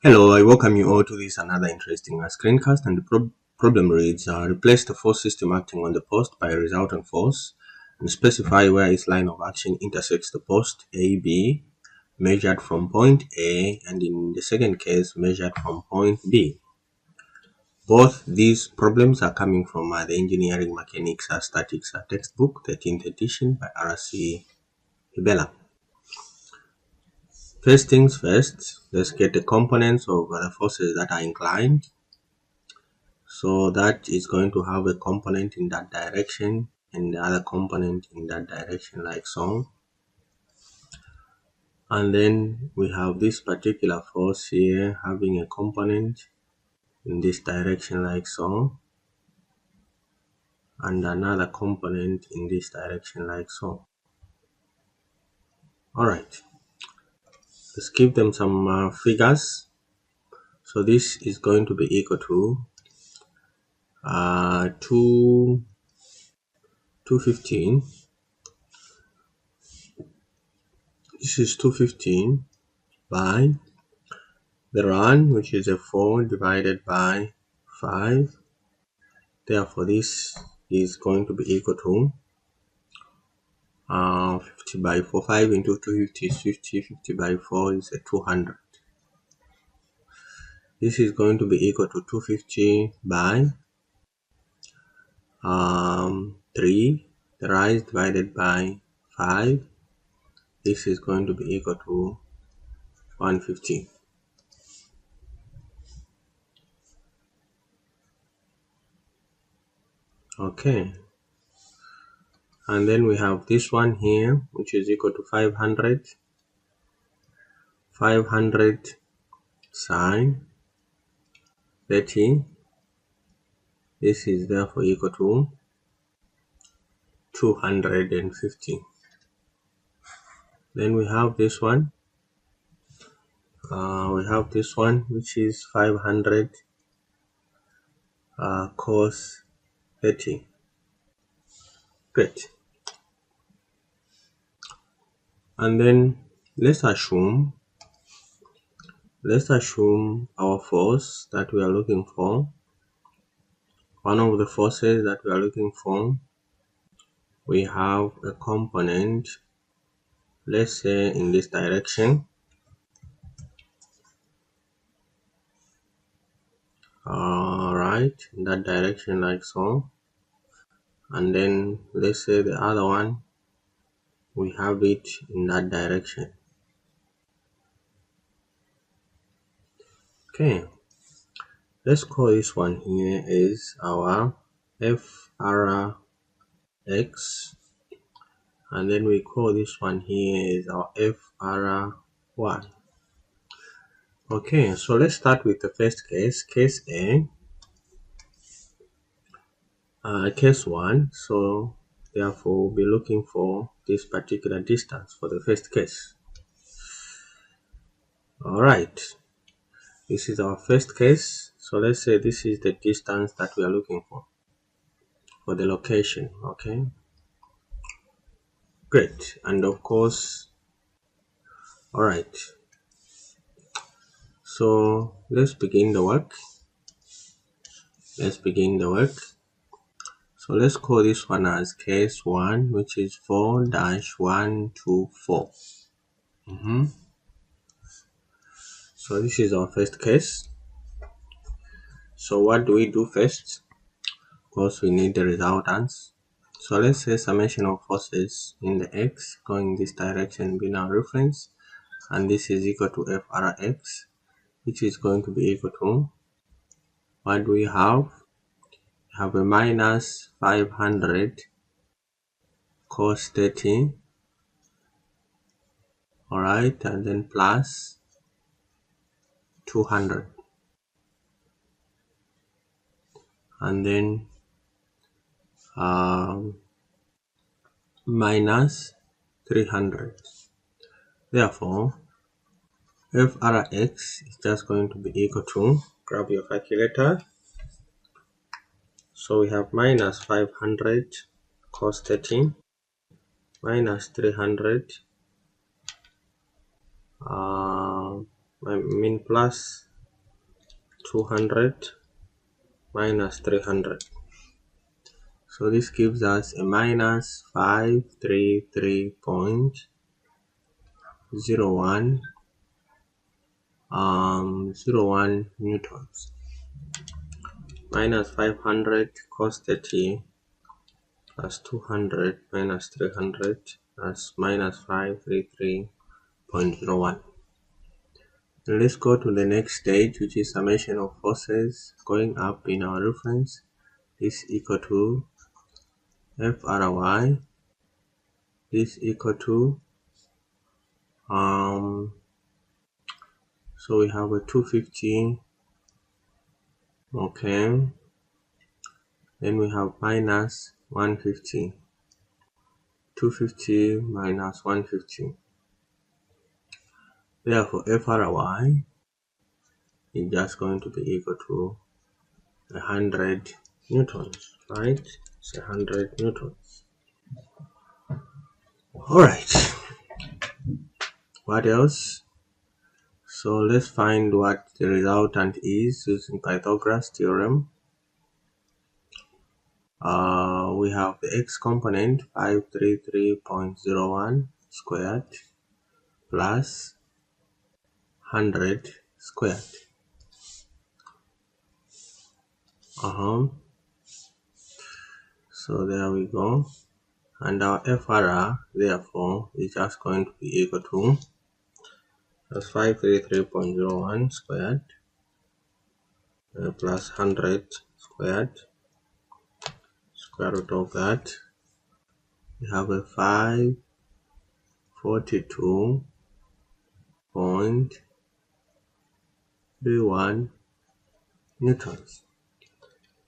Hello, I welcome you all to this another interesting screencast, and the problem reads, replace the force system acting on the post by a resultant force and specify where its line of action intersects the post AB measured from point A, and in the second case measured from point B. Both these problems are coming from the Engineering Mechanics Statics textbook, 13th edition by R.C. Hibbeler. First things first, let's get the components of the forces that are inclined. So that is going to have a component in that direction and the other component in that direction, like so. And then we have this particular force here having a component in this direction, like so, and another component in this direction, like so. Alright, let's give them some figures. So this is going to be equal to 215. This is 215 by the run, which is a 4 divided by 5. Therefore, this is going to be equal to 50 by 4. 5 into 250 is 50. 50 by 4 is 200. This is going to be equal to 250 by 3. The rise divided by 5. This is going to be equal to 150. Okay. And then we have this one here, which is equal to 500. 500 sine 30. This is therefore equal to 250. Then we have this one. Which is 500 cos 30. Great. And then let's assume our force that we are looking for. One of the forces that we are looking for, we have a component, let's say in this direction. Right, in that direction, like so. And then let's say the other one, we have it in that direction. Okay, let's call this one here is our FRX, and then we call this one here is our FRY. Okay, so let's start with the first case, case A, case 1. So therefore we'll be looking for this particular distance for the first case. Alright, this is our first case. So let's say this is the distance that we are looking for the location. Okay, great. And of course, alright, so let's begin the work. So let's call this one as case 1, which is 4-124. So this is our first case. So what do we do first? Of course, we need the resultants. So let's say summation of forces in the x going this direction being our reference, and this is equal to FRX, which is going to be equal to, what do we have? We have a minus 500 cos 30, alright, and then plus 200, and then minus 300. Therefore, FRX is just going to be equal to, grab your calculator. So we have minus 500 cos 30 minus 300 plus 200 minus 300. So this gives us a minus 533.01 01 newtons. Minus 500 cos 30 plus 200 minus 300, that's minus 533.01. Let's go to the next stage, which is summation of forces going up in our reference is equal to FRY is equal to so we have a 250, okay, then we have minus 150, 250 minus 150. Therefore FRY is just going to be equal to 100 newtons, right? It's 100 newtons. Alright, what else? So let's find what the resultant is using Pythagoras theorem. We have the x component 533.01 squared plus 100 squared. So there we go. And our FRR therefore is just going to be equal to plus 533.01 squared plus 100 squared, square root of that. We have a 542.31 newtons.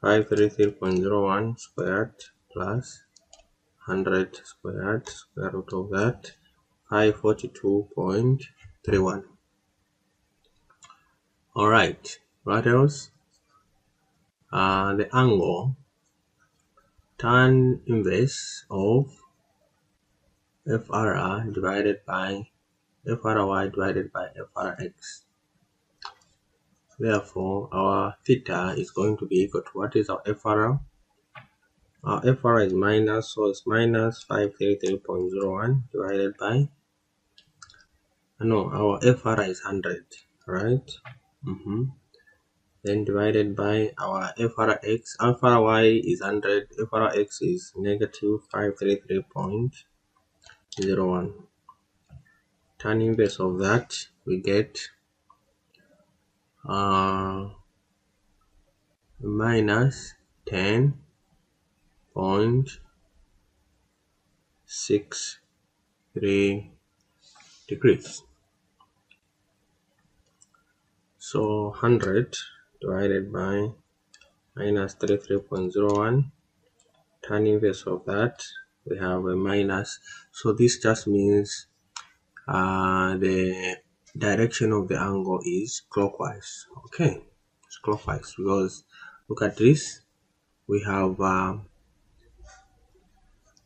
533.01 squared plus 100 squared, square root of that, 542.31. Alright, what else? The angle tan inverse of FRR divided by FRY divided by FRX. Therefore, our theta is going to be equal to, what is our FRR? Our FRR is minus, so it's minus 533.01 divided by, no, our FRR is 100, right? Then divided by our FRX. FRY is 100, FRX is negative 533.01. Tan inverse of that, we get minus 10.63 degrees. So 100 divided by minus 33.01, tan inverse of that, we have a minus. So this just means the direction of the angle is clockwise. Okay, it's clockwise because look at this. We have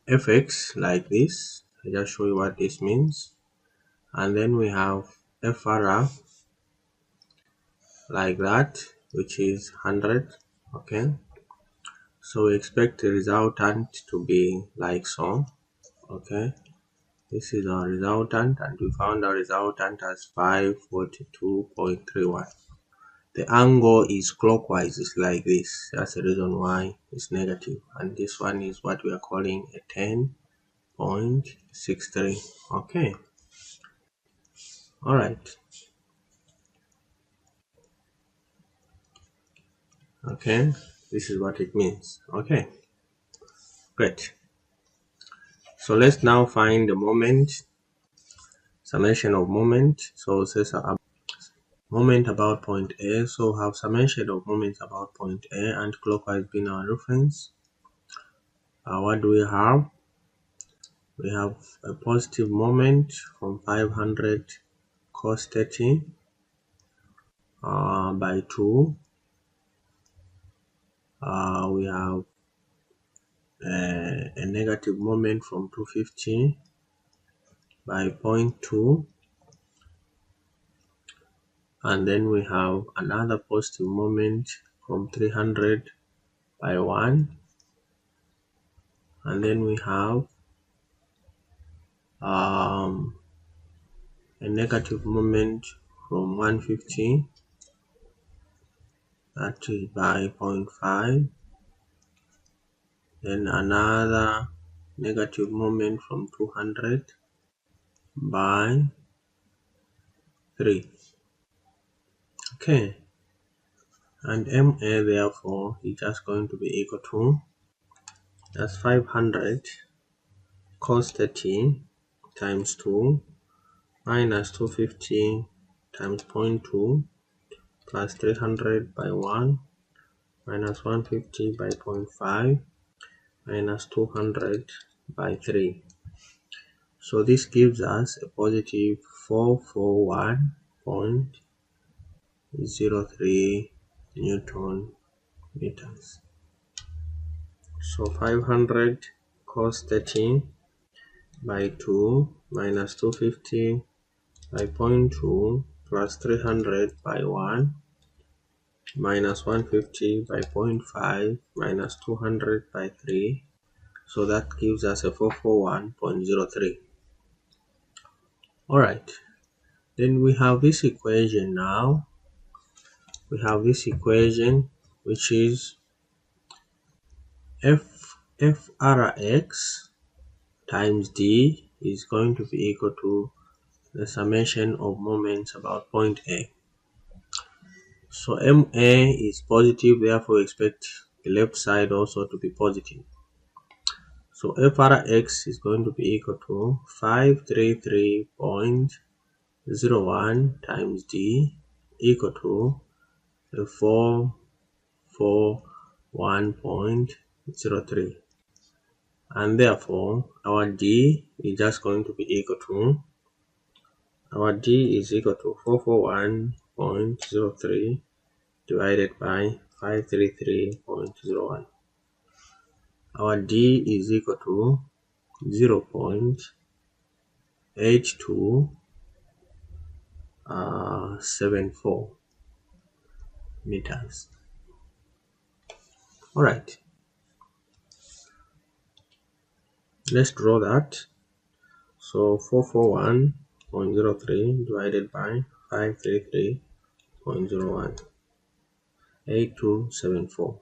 fx like this. I just show you what this means, and then we have FRR like that, which is 100. Okay, so we expect the resultant to be like so. Okay, this is our resultant, and we found our resultant as 542.31. The angle is clockwise, it's like this. That's the reason why it's negative. And this one is what we are calling a 10.63. Okay. Alright. Okay. This is what it means. Okay. Great. So let's now find the moment, summation of moment. So it says moment about point A. So have summation of moments about point A and clockwise being our reference. What do we have? We have a positive moment from 500 cos 30 by 2. We have a negative moment from 250 by 0.2. and then we have another positive moment from 300 by 1, and then we have a negative moment from 150, that is by 0.5, then another negative moment from 200 by 3. Okay, and MA therefore is just going to be equal to, that's 500 cos 30 times 2 minus 250 times 0.2 plus 300 by 1 minus 150 by 0.5 minus 200 by 3. So this gives us a positive 441.03 Newton meters. So 500 cos 30 by 2 minus 250 by 0.2 plus 300 by 1 minus 150 by 0.5 minus 200 by 3. So that gives us a 441.03. Alright, then we have this equation now. We have this equation which is Frx times d is going to be equal to the summation of moments about point A. So MA is positive, therefore expect the left side also to be positive. So Frx is going to be equal to 533.01 times d equal to 441.03, and therefore our d is just going to be equal to, our d is equal to 441.03 divided by 533.01. Our d is equal to 0.8274 meters. Alright, let's draw that. So 441.03 divided by 533.01, 8274.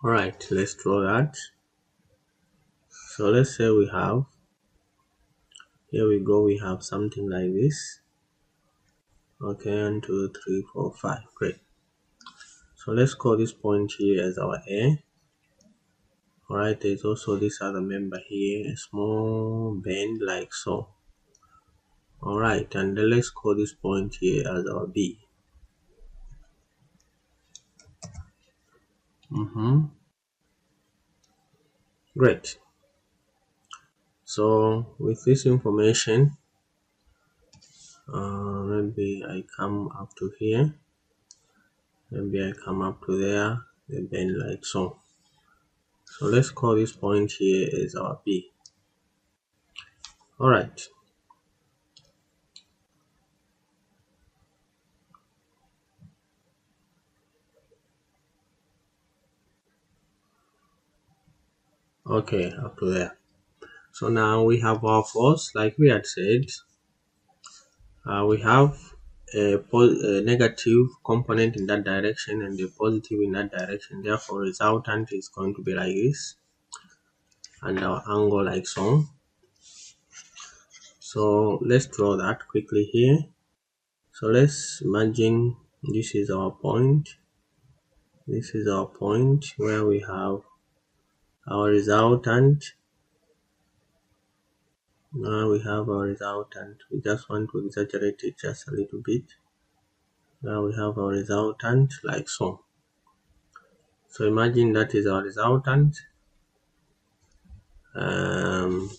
Alright, let's draw that. So let's say we have, here we go, we have something like this. Okay, 1, 2, 3, 4, 5. Great. So let's call this point here as our A. Alright, there's also this other member here, a small bend like so. Alright, and then let's call this point here as our B. Great. So with this information, maybe I come up to here, maybe I come up to there, the bend like so. So let's call this point here as our B. Alright. Okay, up to there. So now we have our force, like we had said. We have a negative component in that direction and a positive in that direction. Therefore, resultant is going to be like this, and our angle like so. So let's draw that quickly here. So let's imagine this is our point. This is our point where we have our resultant. Now we have our resultant. We just want to exaggerate it just a little bit. Now we have our resultant like so. So imagine that is our resultant. And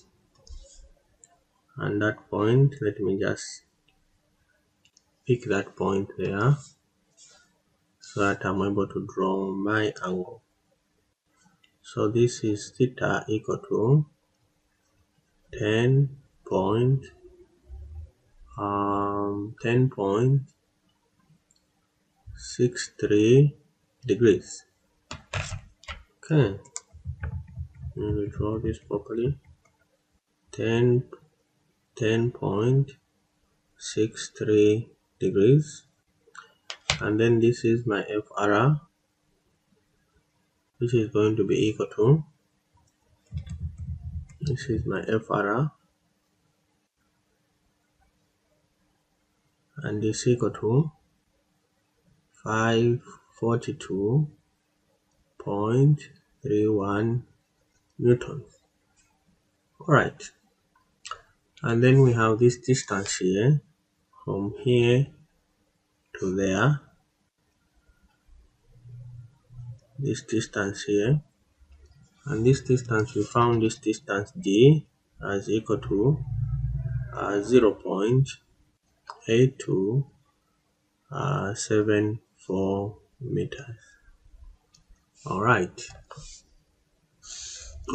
that point, let me just pick that point there so that I'm able to draw my angle. So this is theta equal to 10.5 10.63 degrees. Okay, let me draw this properly. 10.63 degrees, and then this is my FR, which is going to be equal to, this is my FR, and this is equal to 542.31 newtons. Alright, and then we have this distance here from here to there, this distance here, and this distance, we found this distance D as equal to 0.8274 meters. Alright,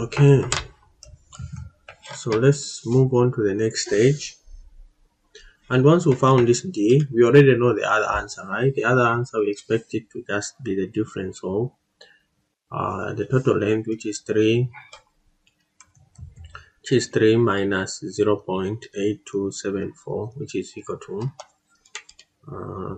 okay, so let's move on to the next stage. And once we found this D, we already know the other answer, right? The other answer, we expect it to just be the difference of the total length, which is 3 minus 0.8274, which is equal to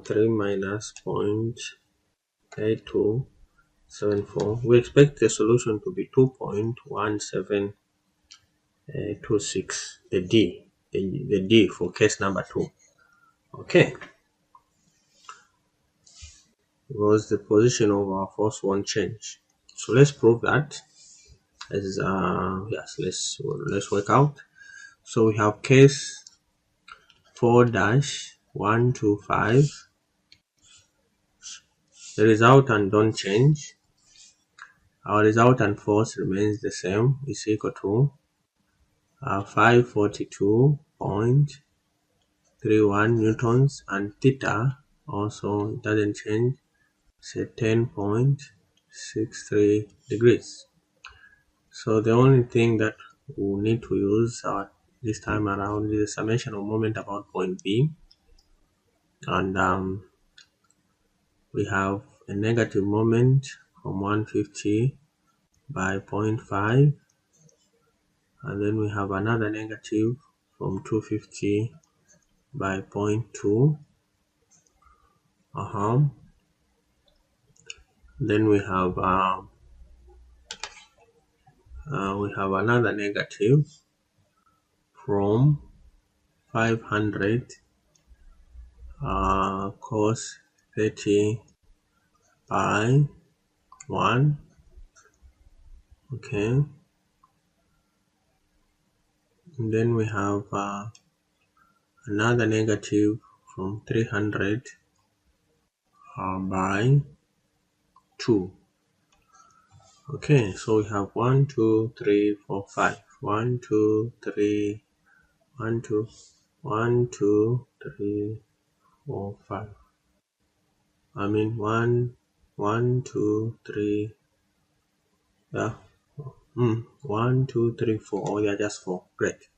3 minus 0.8274. We expect the solution to be 2.1726, the D for case number 2. Okay, because the position of our force won't change. So let's prove that. As yes, let's work out. So we have case 4-125. The resultant don't change. Our resultant force remains the same. Is equal to 542.31 newtons, and theta also doesn't change. Say 10.63 degrees. So the only thing that we need to use this time around is the summation of moment about point B, and we have a negative moment from 150 by 0.5, and then we have another negative from 250 by 0.2. Then we have another negative from 500 cos 30 by 1. Okay, and then we have another negative from 300 by 2. Okay, so we have 1, 2, 3, 4, 5. 1, 2, 3, 1, 2, 1, 2, 3, 4, 5. I mean 1, 1, 2, 3. Yeah. 1, 2, 3, 4. Oh yeah, just 4. Great.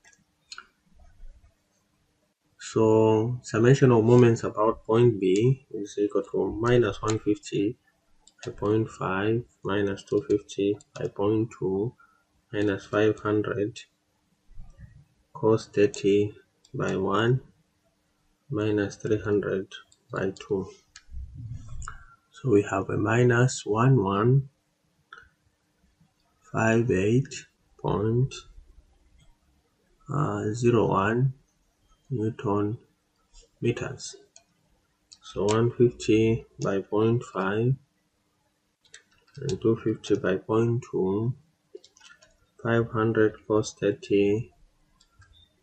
So summation of moments about point B is equal to minus 150 by 0.5 minus 250 by 0.2 minus 500 cos 30 by 1 minus 300 by 2. So we have a minus 1158.01 Newton meters. So 150 by 0.5 and 250 by 0.2, 500 cos 30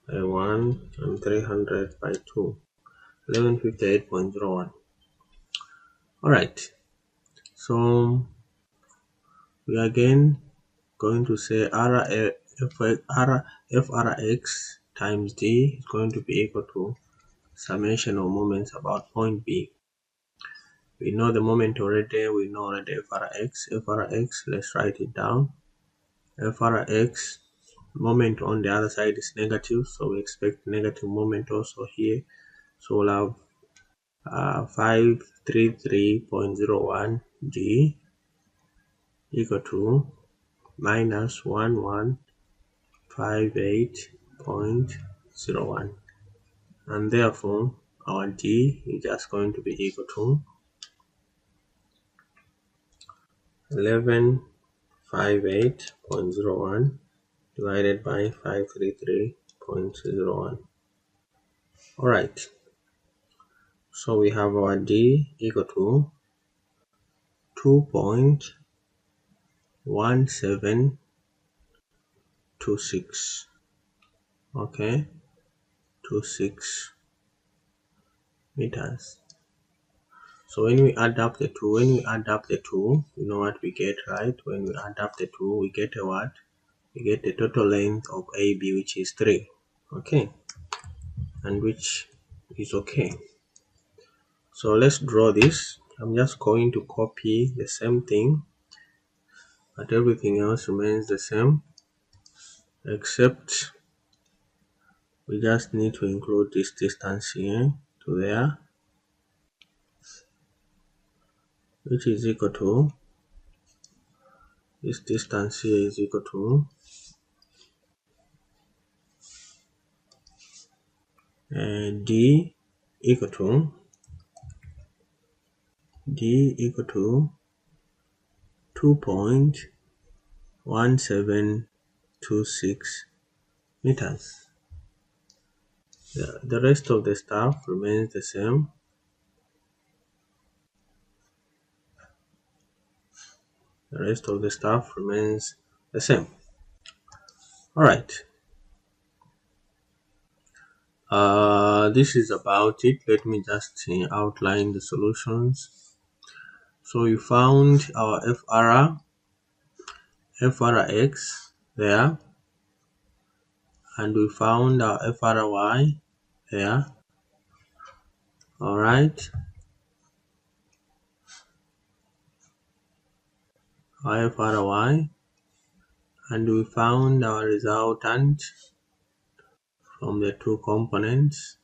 by 1 and 300 by 2, 1158.01. Alright, so we are again going to say FRX times D is going to be equal to summation of moments about point B. We know the moment already, we know already FRX. FRX, let's write it down. FRX moment on the other side is negative, so we expect negative moment also here. So we'll have 533.01 G equal to minus 1158.01, and therefore our G is just going to be equal to 1158.01 divided by 533.01. Alright, so we have our D equal to 2.1726. Okay, 26 meters. So when we add up the two, you know what we get, right? When we add up the two, we get a what? We get the total length of AB, which is 3. Okay, and which is okay. So let's draw this. I'm just going to copy the same thing, but everything else remains the same, except we just need to include this distance here to there, which is equal to, this distance here is equal to D equal to 2.1726 meters. The rest of the stuff remains the same. Alright. This is about it. Let me just outline the solutions. So we found our FRX there, and we found our FRY there. Alright, our FRY, and we found our resultant from the two components.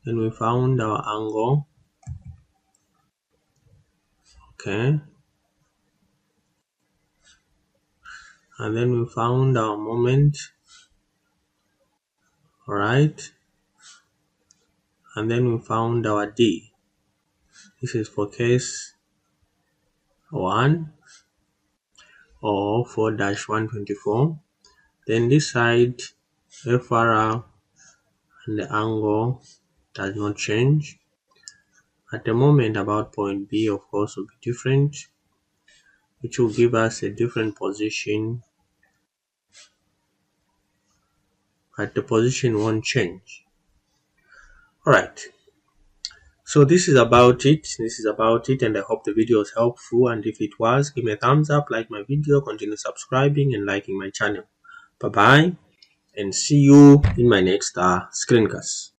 Then we found our angle. Okay, and then we found our moment. Alright, and then we found our D. This is for case 1 or 4-124. Then this side, FRR and the angle does not change. At the moment, about point B, of course, will be different, which will give us a different position, but the position won't change. Alright, so this is about it, and I hope the video was helpful, and if it was, give me a thumbs up, like my video, continue subscribing and liking my channel. Bye bye, and see you in my next screencast.